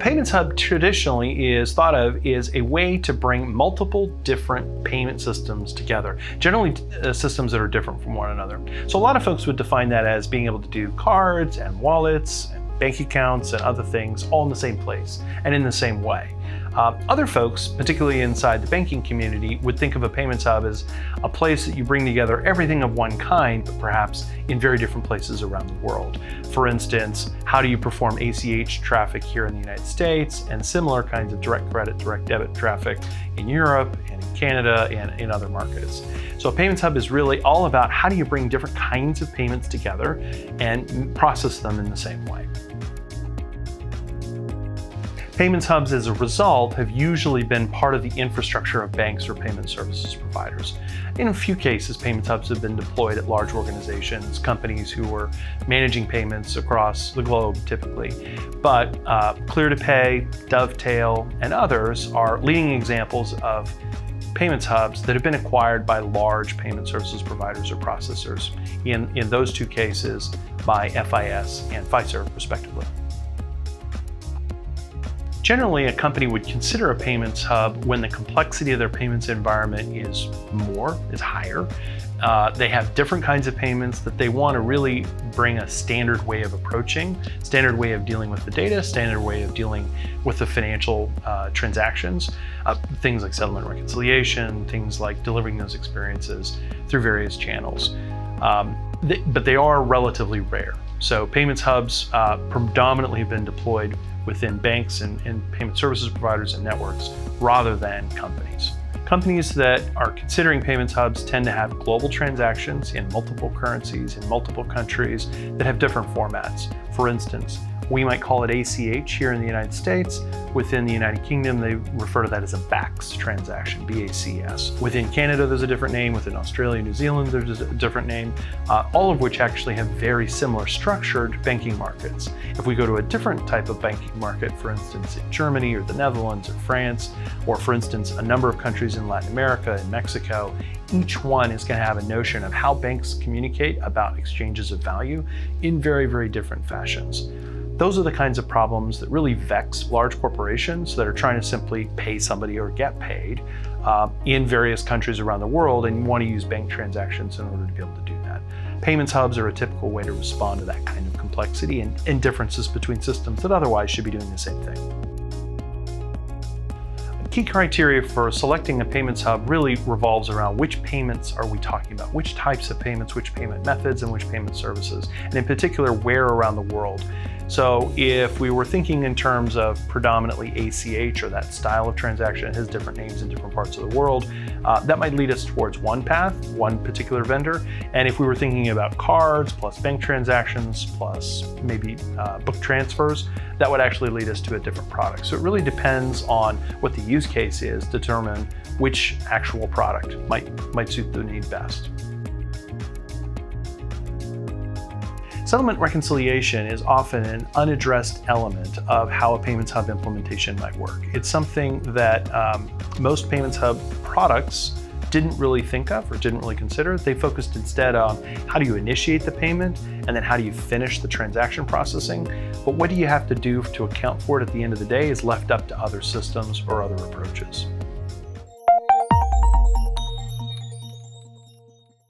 payments hub traditionally is thought of as a way to bring multiple different payment systems together, generally systems that are different from one another. So a lot of folks would define that as being able to do cards and wallets and bank accounts and other things all in the same place and in the same way. Other folks, particularly inside the banking community, would think of a payments hub as a place that you bring together everything of one kind, but perhaps in very different places around the world. For instance, how do you perform ACH traffic here in the United States and similar kinds of direct credit, direct debit traffic in Europe and in Canada and in other markets. So a payments hub is really all about how do you bring different kinds of payments together and process them in the same way. Payments hubs, as a result, have usually been part of the infrastructure of banks or payment services providers. In a few cases, payments hubs have been deployed at large organizations, companies who are managing payments across the globe typically. But Clear2Pay, Dovetail, and others are leading examples of payments hubs that have been acquired by large payment services providers or processors, in those two cases by FIS and Fiserv, respectively. Generally, a company would consider a payments hub when the complexity of their payments environment is higher. They have different kinds of payments that they want to really bring a standard way of approaching, standard way of dealing with the data, standard way of dealing with the financial transactions, things like settlement reconciliation, things like delivering those experiences through various channels. But they are relatively rare. So payments hubs predominantly have been deployed within banks and payment services providers and networks rather than companies. Companies that are considering payments hubs tend to have global transactions in multiple currencies in multiple countries that have different formats. For instance, we might call it ACH here in the United States. Within the United Kingdom, they refer to that as a BACS transaction, BACS. Within Canada, there's a different name. Within Australia and New Zealand, there's a different name, all of which actually have very similar structured banking markets. If we go to a different type of banking market, for instance, in Germany or the Netherlands or France, or for instance, a number of countries in Latin America and Mexico, each one is going to have a notion of how banks communicate about exchanges of value in very, very different fashions. Those are the kinds of problems that really vex large corporations that are trying to simply pay somebody or get paid in various countries around the world and want to use bank transactions in order to be able to do that. Payments hubs are a typical way to respond to that kind of complexity and differences between systems that otherwise should be doing the same thing. Key criteria for selecting a payments hub really revolves around which payments are we talking about, which types of payments, which payment methods, and which payment services, and in particular, where around the world. So if we were thinking in terms of predominantly ACH or that style of transaction, it has different names in different parts of the world, that might lead us towards one path, one particular vendor. And if we were thinking about cards plus bank transactions plus maybe book transfers, that would actually lead us to a different product. So it really depends on what the use case is to determine which actual product might suit the need best. Settlement reconciliation is often an unaddressed element of how a payments hub implementation might work. It's something that most payments hub products didn't really think of or didn't really consider. They focused instead on how do you initiate the payment and then how do you finish the transaction processing. But what do you have to do to account for it at the end of the day is left up to other systems or other approaches.